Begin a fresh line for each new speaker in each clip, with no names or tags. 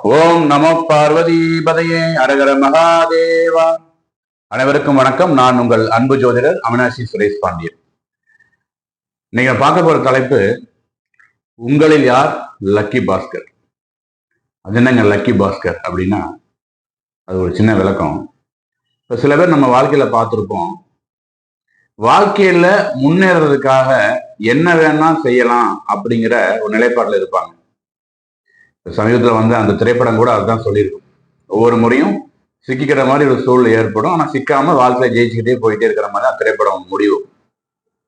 ஓம் நமோ பார்வதி பதையே அரகர மகாதேவா. அனைவருக்கும் வணக்கம். நான் உங்கள் அன்பு ஜோதிடர் அவினாசி சுரேஷ் பாண்டியன். நீங்க பார்க்க போற தலைப்பு, உங்களில் யார் லக்கி பாஸ்கர். அது என்னங்க லக்கி பாஸ்கர் அப்படின்னா, அது ஒரு சின்ன விளக்கம். இப்ப சில பேர் நம்ம வாழ்க்கையில பார்த்துருப்போம், வாழ்க்கையில முன்னேறதுக்காக என்ன வேணா செய்யலாம் அப்படிங்கிற ஒரு நிலைப்பாட்டில் இருப்பாங்க. சமீபத்தில் வந்து அந்த திரைப்படம் கூட அதுதான் சொல்லியிருக்கும். ஒவ்வொரு முறையும் சிக்கிக்கிற மாதிரி ஒரு சூழ்நிலை ஏற்படும், ஆனால் சிக்காம வாழ்க்கையில ஜெயிச்சுக்கிட்டே போயிட்டே இருக்கிற மாதிரி தான் திரைப்படம் முடிவு.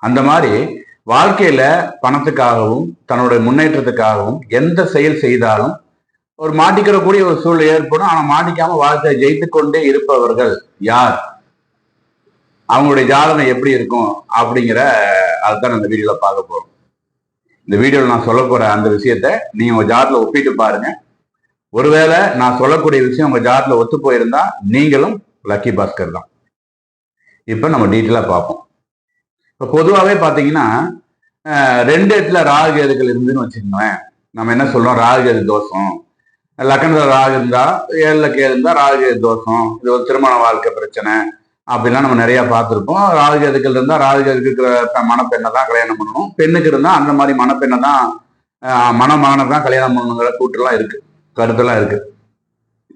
அந்த மாதிரி வாழ்க்கையில பணத்துக்காகவும் தன்னுடைய முன்னேற்றத்துக்காகவும் எந்த செயல் செய்தாலும் ஒரு மாட்டிக்கிற கூடிய ஒரு சூழ்நிலை ஏற்படும். ஆனால் மாட்டிக்காம வாழ்க்கையை ஜெயித்து கொண்டே இருப்பவர்கள் யார், அவங்களுடைய ஜாதகம் எப்படி இருக்கும் அப்படிங்கிற அதுதான் இந்த வீடியோல பார்க்க போறோம். இந்த வீடியோவில் நான் சொல்ல போற அந்த விஷயத்த நீங்க உங்க ஜாதகத்துல ஒப்பிட்டு பாருங்க. ஒருவேளை நான் சொல்லக்கூடிய விஷயம் உங்க ஜாதகத்துல ஒத்து போயிருந்தா நீங்களும் லக்கி பாஸ்கர் தான். இப்ப நம்ம டீட்டெயிலா பார்ப்போம். இப்ப பொதுவாகவே பாத்தீங்கன்னா 2 இடத்துல ராகு கேதுகள் இருந்துன்னு வச்சுக்கோங்களேன். நம்ம என்ன சொல்றோம், ராகு கேது தோஷம். லக்னத்துல ராகு இருந்தா 7ல கேது இருந்தா ராகு கேது தோஷம், இது ஒரு திருமண வாழ்க்கை பிரச்சனை அப்படிலாம் நம்ம நிறைய பார்த்துருப்போம். ராகு எதுக்கள் இருந்தா ராகு எதுக்கு இருக்கிற மணப்பெண்ணை தான் கல்யாணம் பண்ணணும், பெண்ணுக்கு இருந்தா அந்த மாதிரி மணப்பெண்ணை தான் மணமகனை தான் கல்யாணம் பண்ணணுங்கிற கூட்டுலாம் இருக்கு, கருத்தெல்லாம் இருக்கு.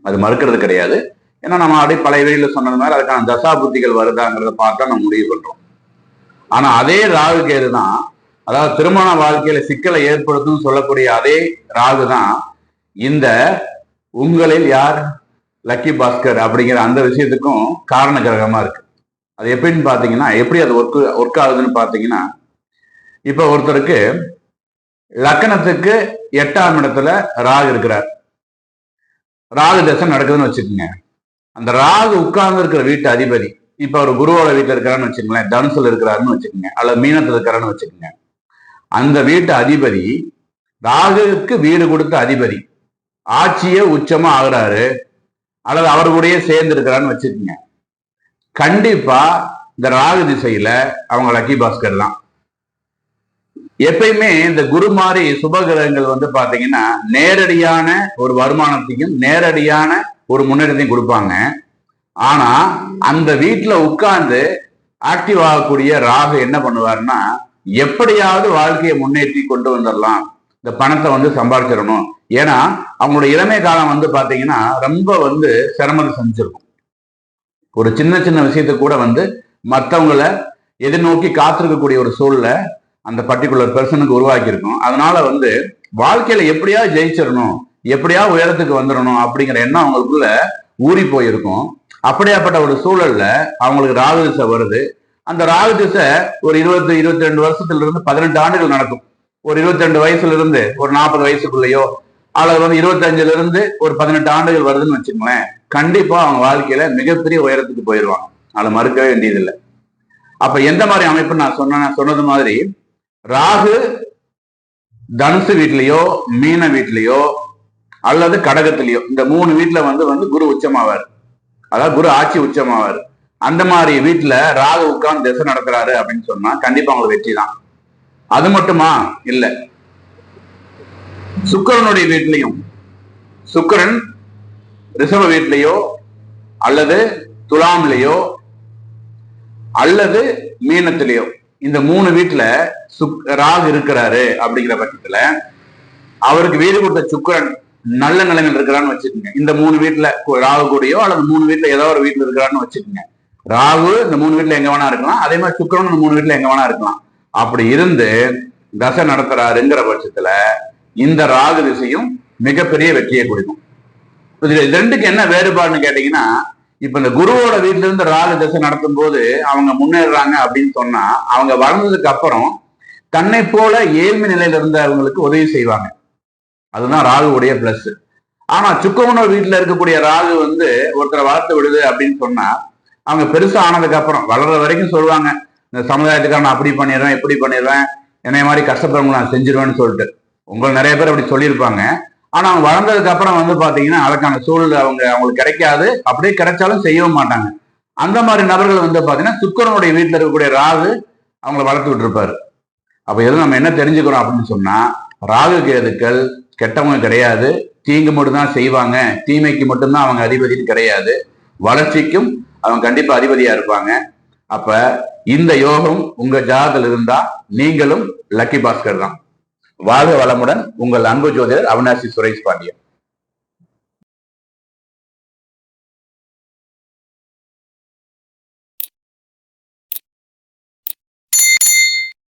அது மறுக்கிறது கிடையாது. ஏன்னா நம்ம அப்படியே பழைய வெளியில சொன்னது மாதிரி அதுக்கான தசா புத்திகள் வருதாங்கிறத பார்த்தா நம்ம முடிவு பண்றோம். ஆனா அதே ராகு கேது தான், அதாவது திருமண வாழ்க்கையில சிக்கலை ஏற்படுத்தும் சொல்லக்கூடிய அதே ராகு தான் இந்த உங்களில் யார் லக்கி பாஸ்கர் அப்படிங்கிற அந்த விஷயத்துக்கும் காரண கிரகமா இருக்கு. அது எப்படின்னு பாத்தீங்கன்னா, எப்படி அது ஒர்க் ஆகுதுன்னு பாத்தீங்கன்னா, இப்ப ஒருத்தருக்கு லக்கணத்துக்கு 8ஆம் இடத்துல ராகு இருக்கிறார், ராகு தசை நடக்குதுன்னு வச்சுக்கோங்க. அந்த ராகு உட்கார்ந்து இருக்கிற வீட்டு அதிபதி, இப்ப ஒரு குருவோட வீட்டுல இருக்கிறான்னு வச்சுக்கோங்களேன், தனுசுல இருக்கிறாருன்னு வச்சுக்கோங்க, அல்லது மீனத்துல இருக்கிறான்னு வச்சுக்கோங்க. அந்த வீட்டு அதிபதி ராகுக்கு வீடு கொடுத்த அதிபதி ஆட்சியே உச்சமா ஆகுறாரு, அல்லது அவர் கூடயே சேர்ந்து இருக்கிறான்னு வச்சுக்கோங்க. கண்டிப்பா இந்த ராகு திசையில அவங்க லக்கி பாஸ்கர் தான். எப்பயுமே இந்த குரு மாதிரி சுப கிரகங்கள் வந்து பாத்தீங்கன்னா நேரடியான ஒரு வருமானத்தையும் நேரடியான ஒரு முன்னேற்றத்தையும் கொடுப்பாங்க. ஆனா அந்த வீட்டுல உட்கார்ந்து ஆக்டிவ் ஆகக்கூடிய ராகு என்ன பண்ணுவாருன்னா, எப்படியாவது வாழ்க்கையை முன்னேற்றி கொண்டு வந்துடலாம், இந்த பணத்தை வந்து சம்பாதிச்சிடணும். ஏன்னா அவங்களுடைய இளமை காலம் வந்து பாத்தீங்கன்னா ரொம்ப வந்து சிரமத்தை சந்திச்சிருக்கும். ஒரு சின்ன சின்ன விஷயத்த கூட வந்து மற்றவங்களை எதிர்நோக்கி காத்திருக்கக்கூடிய ஒரு சூழலை அந்த பர்டிகுலர் பர்சனுக்கு உருவாக்கி இருக்கும். அதனால வந்து வாழ்க்கையில எப்படியாவது ஜெயிச்சிடணும், எப்படியாவது உயரத்துக்கு வந்துடணும் அப்படிங்கிற எண்ணம் அவங்களுக்குள்ள ஊறி போயிருக்கும். அப்படியாப்பட்ட ஒரு சூழல்ல அவங்களுக்கு ராகு திசை வருது. அந்த ராகு திசை ஒரு 22 வருஷத்துல இருந்து 18 ஆண்டுகள் நடக்கும். ஒரு 22 வயசுல இருந்து ஒரு 40 வயசுக்குள்ளேயோ, அல்லது வந்து 25ல இருந்து ஒரு 18 ஆண்டுகள் வருதுன்னு வச்சுக்கோங்களேன், கண்டிப்பா அவங்க வாழ்க்கையில மிகப்பெரிய உயரத்துக்கு போயிடுவாங்க. அதை மறுக்கவே வேண்டியதில்லை. அப்ப எந்த மாதிரி அமைப்பு நான் சொன்னது மாதிரி, ராகு தனுசு வீட்லயோ மீன வீட்லயோ அல்லது கடகத்திலேயோ, இந்த 3 வீட்டுல வந்து குரு உச்சமாவார், அதாவது குரு ஆட்சி உச்சமாவார். அந்த மாதிரி வீட்டுல ராகு உட்கார்ந்து திசை நடக்கிறாரு அப்படின்னு சொன்னா கண்டிப்பா அவங்களுக்கு வெற்றி தான். அது மட்டுமா இல்ல, சுக்கிரனுடைய வீட்லையும், சுக்கிரன் ரிஷப வீட்லயோ அல்லது துலாம்லயோ அல்லது மீனத்திலேயோ, இந்த 3 வீட்டுல ராகு இருக்கிறாரு அப்படிங்கிற பட்சத்துல அவருக்கு வீடு கொடுத்த சுக்கிரன் நல்ல நிலைமையில் இருக்கிறான்னு வச்சுக்கோங்க. இந்த 3 வீட்டுல ராகு கூடயோ அல்லது 3 வீட்டுல ஏதோ ஒரு வீட்டுல இருக்கிறான்னு வச்சுக்கோங்க. ராகு இந்த 3 வீட்டுல எங்க வேணா இருக்கலாம், அதே மாதிரி சுக்கிரன் இந்த 3 வீட்டுல எங்க வேணா இருக்கலாம். அப்படி இருந்து தசை நடத்துறாருங்கிற பட்சத்துல இந்த ராகு திசையும் மிகப்பெரிய வெற்றியை கொடுக்கும். இதுல ரெண்டுக்கு என்ன வேறுபாடுன்னு கேட்டீங்கன்னா, இப்ப இந்த குருவோட வீட்டுல இருந்து ராகு திசை நடத்தும் போது அவங்க முன்னேறாங்க அப்படின்னு சொன்னா, அவங்க வளர்ந்ததுக்கு அப்புறம் தன்னை போல ஏழ்மை நிலையில இருந்தவங்களுக்கு உதவி செய்வாங்க. அதுதான் ராகுவுடைய பிளஸ். ஆனா சுக்கிரனோட வீட்டுல இருக்கக்கூடிய ராகு வந்து ஒருத்தரை வளர்த்து விடுது அப்படின்னு சொன்னா, அவங்க பெருசா ஆனதுக்கு அப்புறம் வளர்ற வரைக்கும் சொல்லுவாங்க, இந்த சமுதாயத்துக்காக நான் அப்படி பண்ணிடுவேன் இப்படி பண்ணிடுவேன், என்னைய மாதிரி கஷ்டப்படுறவங்க நான் செஞ்சிருவேன்னு சொல்லிட்டு. உங்களுக்கு நிறைய பேர் அப்படி சொல்லியிருப்பாங்க. ஆனா அவங்க வளர்ந்ததுக்கு அப்புறம் வந்து பாத்தீங்கன்னா அதுக்கான சூழல் அவங்களுக்கு கிடைக்காது, அப்படியே கிடைச்சாலும் செய்யவும் மாட்டாங்க. அந்த மாதிரி நபர்கள் வந்து பாத்தீங்கன்னா சுக்கிரனுடைய வீட்டுல இருக்கக்கூடிய ராகு அவங்களை வளர்த்து விட்டுருப்பாரு. அப்ப எதுவும் நம்ம என்ன தெரிஞ்சுக்கிறோம் அப்படின்னு சொன்னா, ராகு கேதுக்கள் கெட்டவங்க கிடையாது, தீங்கு மட்டும்தான் செய்வாங்க, தீமைக்கு மட்டும்தான் அவங்க அதிபதினு கிடையாது. வளர்ச்சிக்கும் அவங்க கண்டிப்பா அதிபதியா இருப்பாங்க. அப்ப இந்த யோகம் உங்க ஜாதகத்தில் இருந்தா நீங்களும் லக்கி பாஸ்கர் தான். வாழ்க வளமுடன். உங்கள் அன்பு ஜோதிடர் அவினாசி சுரேஷ் பாண்டியன்.